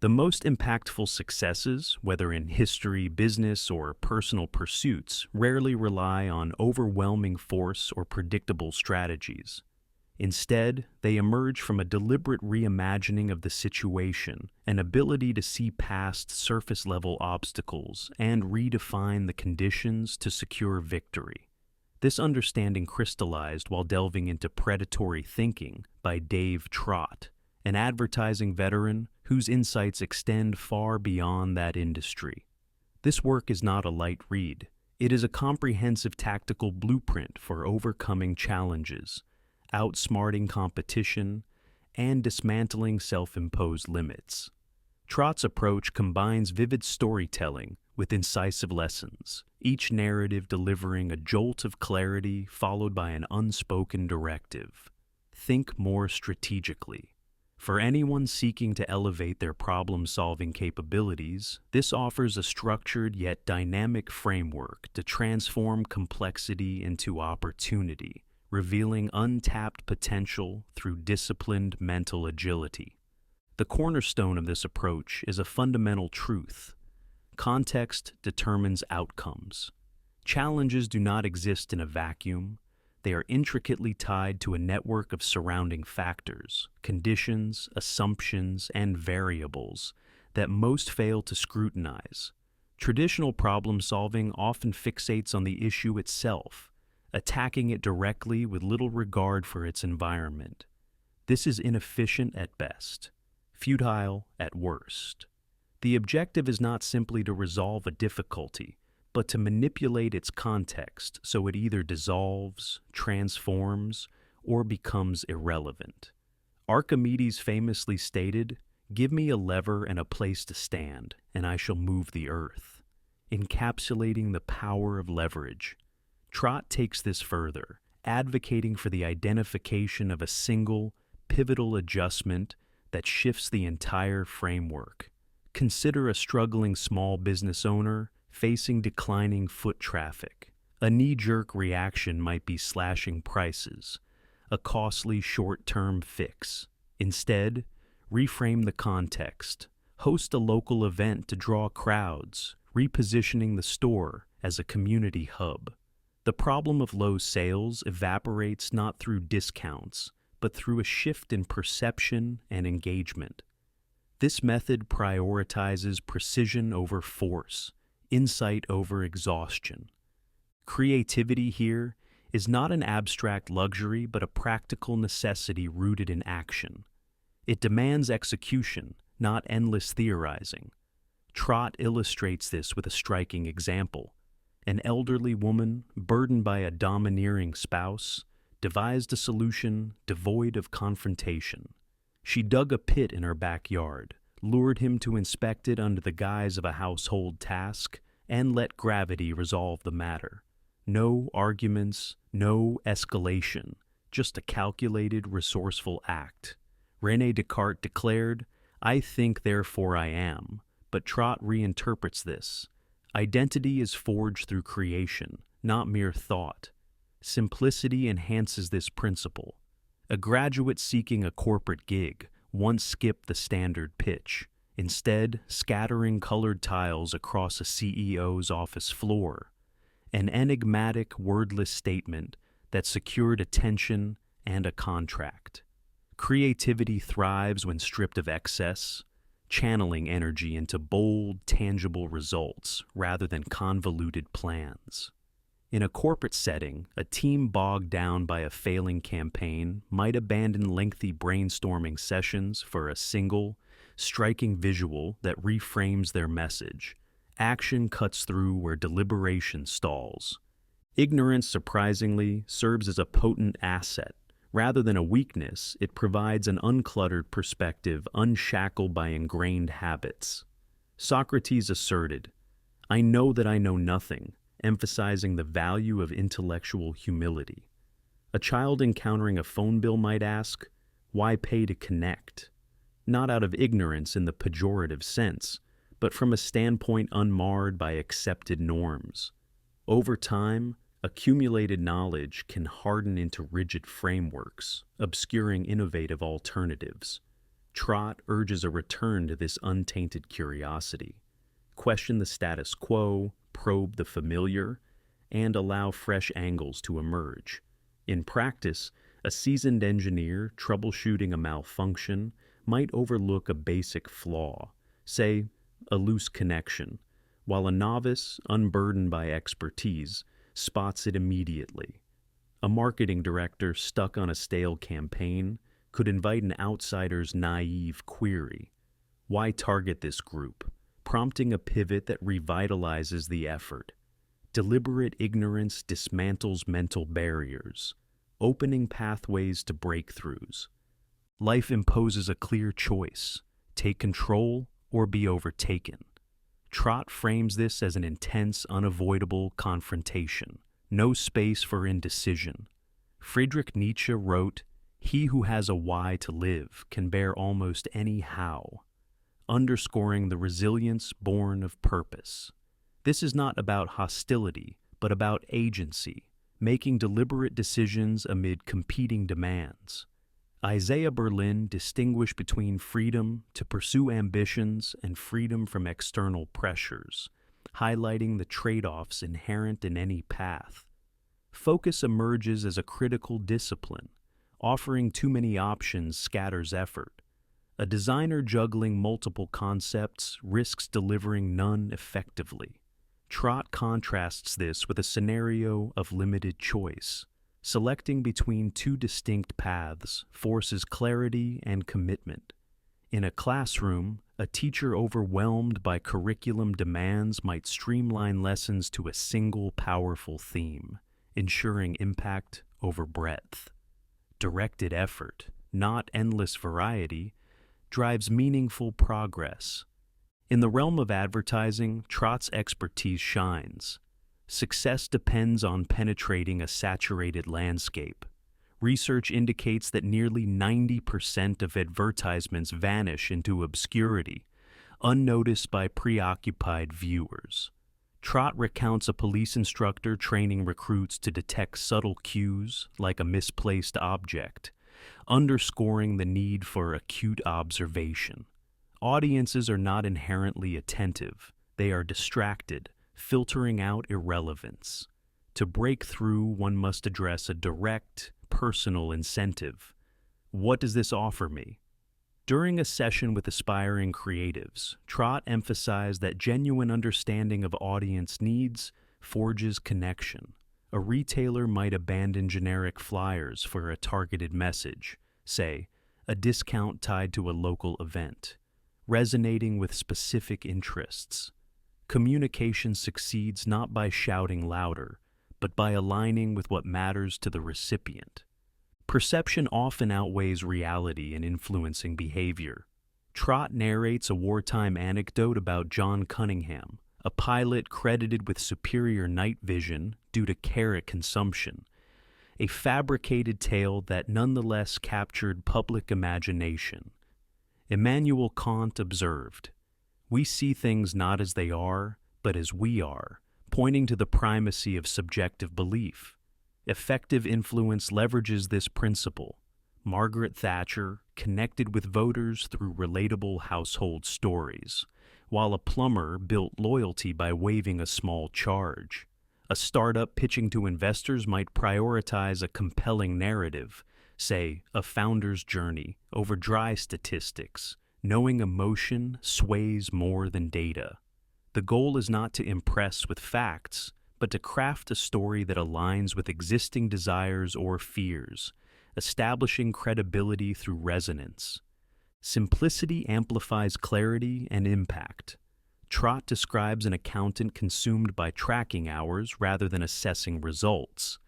The most impactful successes, whether in history, business, or personal pursuits, rarely rely on overwhelming force or predictable strategies. Instead, they emerge from a deliberate reimagining of the situation, an ability to see past surface-level obstacles, and redefine the conditions to secure victory. This understanding crystallized while delving into Predatory Thinking by Dave Trott, an advertising veteran whose insights extend far beyond that industry. This work is not a light read. It is a comprehensive tactical blueprint for overcoming challenges, outsmarting competition, and dismantling self-imposed limits. Trott's approach combines vivid storytelling with incisive lessons, each narrative delivering a jolt of clarity followed by an unspoken directive. Think more strategically. For anyone seeking to elevate their problem-solving capabilities, this offers a structured yet dynamic framework to transform complexity into opportunity, revealing untapped potential through disciplined mental agility. The cornerstone of this approach is a fundamental truth. Context determines outcomes. Challenges do not exist in a vacuum. They are intricately tied to a network of surrounding factors, conditions, assumptions, and variables that most fail to scrutinize. Traditional problem-solving often fixates on the issue itself, attacking it directly with little regard for its environment. This is inefficient at best, futile at worst. The objective is not simply to resolve a difficulty, but to manipulate its context so it either dissolves, transforms, or becomes irrelevant. Archimedes famously stated, "Give me a lever and a place to stand, and I shall move the earth," encapsulating the power of leverage. Trott takes this further, advocating for the identification of a single, pivotal adjustment that shifts the entire framework. Consider a struggling small business owner facing declining foot traffic. A knee-jerk reaction might be slashing prices, a costly short-term fix. Instead, reframe the context. Host a local event to draw crowds, repositioning the store as a community hub. The problem of low sales evaporates not through discounts, but through a shift in perception and engagement. This method prioritizes precision over force, insight over exhaustion. Creativity here is not an abstract luxury but a practical necessity rooted in action. It demands execution, not endless theorizing. Trott illustrates this with a striking example. An elderly woman, burdened by a domineering spouse, devised a solution devoid of confrontation. She dug a pit in her backyard, lured him to inspect it under the guise of a household task, and let gravity resolve the matter. No arguments, no escalation, just a calculated, resourceful act. René Descartes declared, "I think, therefore I am," but Trott reinterprets this. Identity is forged through creation, not mere thought. Simplicity enhances this principle. A graduate seeking a corporate gig once skipped the standard pitch, instead scattering colored tiles across a CEO's office floor, an enigmatic, wordless statement that secured attention and a contract. Creativity thrives when stripped of excess, channeling energy into bold, tangible results rather than convoluted plans. In a corporate setting, a team bogged down by a failing campaign might abandon lengthy brainstorming sessions for a single, striking visual that reframes their message. Action cuts through where deliberation stalls. Ignorance, surprisingly, serves as a potent asset. Rather than a weakness, it provides an uncluttered perspective unshackled by ingrained habits. Socrates asserted, "I know that I know nothing," emphasizing the value of intellectual humility. A child encountering a phone bill might ask, "Why pay to connect?" Not out of ignorance in the pejorative sense, but from a standpoint unmarred by accepted norms. Over time, accumulated knowledge can harden into rigid frameworks, obscuring innovative alternatives. Trott urges a return to this untainted curiosity. Question the status quo, probe the familiar, and allow fresh angles to emerge. In practice, a seasoned engineer troubleshooting a malfunction might overlook a basic flaw, say, a loose connection, while a novice, unburdened by expertise, spots it immediately. A marketing director stuck on a stale campaign could invite an outsider's naive query. Why target this group? Prompting a pivot that revitalizes the effort. Deliberate ignorance dismantles mental barriers, opening pathways to breakthroughs. Life imposes a clear choice: take control or be overtaken. Trott frames this as an intense, unavoidable confrontation, no space for indecision. Friedrich Nietzsche wrote, "He who has a why to live can bear almost any how," underscoring the resilience born of purpose. This is not about hostility, but about agency, making deliberate decisions amid competing demands. Isaiah Berlin distinguished between freedom to pursue ambitions and freedom from external pressures, highlighting the trade-offs inherent in any path. Focus emerges as a critical discipline. Offering too many options scatters effort. A designer juggling multiple concepts risks delivering none effectively. Trott contrasts this with a scenario of limited choice. Selecting between two distinct paths forces clarity and commitment. In a classroom, a teacher overwhelmed by curriculum demands might streamline lessons to a single powerful theme, ensuring impact over breadth. Directed effort, not endless variety, drives meaningful progress. In the realm of advertising, Trott's expertise shines. Success depends on penetrating a saturated landscape. Research indicates that nearly 90% of advertisements vanish into obscurity, unnoticed by preoccupied viewers. Trott recounts a police instructor training recruits to detect subtle cues like a misplaced object, underscoring the need for acute observation. Audiences are not inherently attentive. They are distracted, filtering out irrelevance. To break through, one must address a direct, personal incentive. What does this offer me? During a session with aspiring creatives, Trott emphasized that genuine understanding of audience needs forges connection. A retailer might abandon generic flyers for a targeted message, say, a discount tied to a local event, resonating with specific interests. Communication succeeds not by shouting louder, but by aligning with what matters to the recipient. Perception often outweighs reality in influencing behavior. Trott narrates a wartime anecdote about John Cunningham, a pilot credited with superior night vision due to carrot consumption, a fabricated tale that nonetheless captured public imagination. Immanuel Kant observed, "We see things not as they are, but as we are," pointing to the primacy of subjective belief. Effective influence leverages this principle. Margaret Thatcher connected with voters through relatable household stories, while a plumber built loyalty by waiving a small charge. A startup pitching to investors might prioritize a compelling narrative, say, a founder's journey, over dry statistics, knowing emotion sways more than data. The goal is not to impress with facts, but to craft a story that aligns with existing desires or fears, establishing credibility through resonance. Simplicity amplifies clarity and impact. Trott describes an accountant consumed by tracking hours rather than assessing results,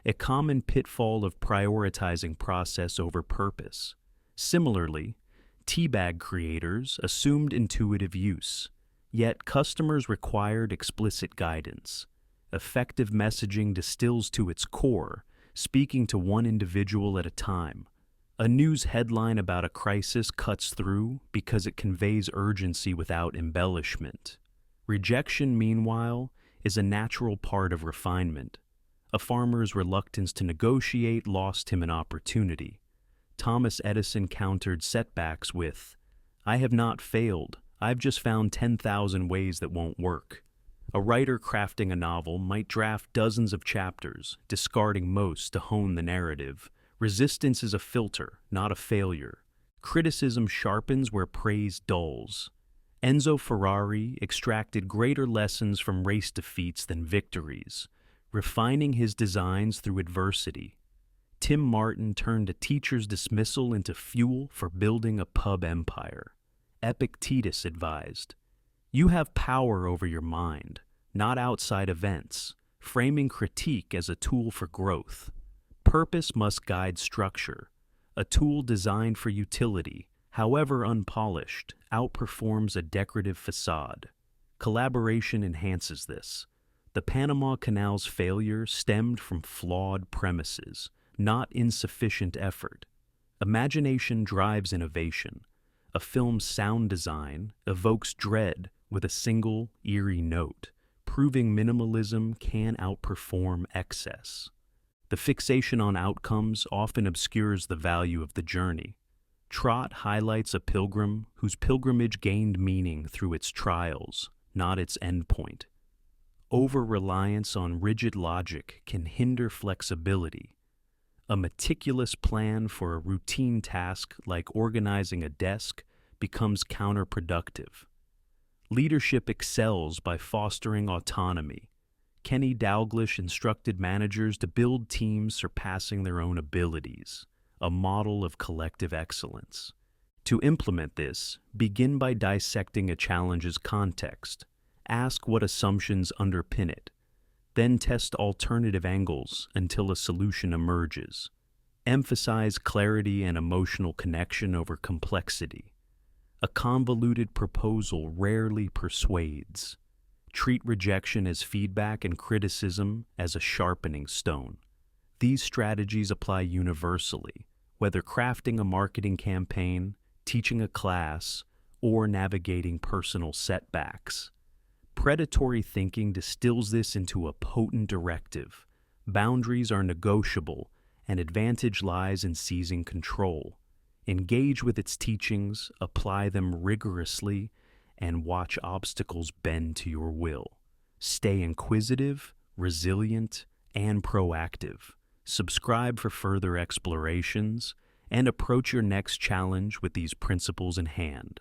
a common pitfall of prioritizing process over purpose. Similarly, teabag creators assumed intuitive use, yet customers required explicit guidance. Effective messaging distills to its core, speaking to one individual at a time. A news headline about a crisis cuts through because it conveys urgency without embellishment. Rejection, meanwhile, is a natural part of refinement. A farmer's reluctance to negotiate lost him an opportunity. Thomas Edison countered setbacks with, "I have not failed, I've just found 10,000 ways that won't work." A writer crafting a novel might draft dozens of chapters, discarding most to hone the narrative. Resistance is a filter, not a failure. Criticism sharpens where praise dulls. Enzo Ferrari extracted greater lessons from race defeats than victories, refining his designs through adversity. Tim Martin turned a teacher's dismissal into fuel for building a pub empire. Epictetus advised, "You have power over your mind, not outside events, framing critique as a tool for growth. Purpose must guide structure. A tool designed for utility, however unpolished, outperforms a decorative facade. Collaboration enhances this. The Panama Canal's failure stemmed from flawed premises, not insufficient effort. Imagination drives innovation. A film's sound design evokes dread with a single, eerie note, proving minimalism can outperform excess. The fixation on outcomes often obscures the value of the journey. Trott highlights a pilgrim whose pilgrimage gained meaning through its trials, not its endpoint. Over-reliance on rigid logic can hinder flexibility. A meticulous plan for a routine task like organizing a desk becomes counterproductive. Leadership excels by fostering autonomy. Kenny Dalglish instructed managers to build teams surpassing their own abilities, a model of collective excellence. To implement this, begin by dissecting a challenge's context. Ask what assumptions underpin it. Then test alternative angles until a solution emerges. Emphasize clarity and emotional connection over complexity. A convoluted proposal rarely persuades. Treat rejection as feedback and criticism as a sharpening stone. These strategies apply universally, whether crafting a marketing campaign, teaching a class, or navigating personal setbacks. Predatory thinking distills this into a potent directive. Boundaries are negotiable, and advantage lies in seizing control. Engage with its teachings, apply them rigorously, and watch obstacles bend to your will. Stay inquisitive, resilient, and proactive. Subscribe for further explorations, and approach your next challenge with these principles in hand.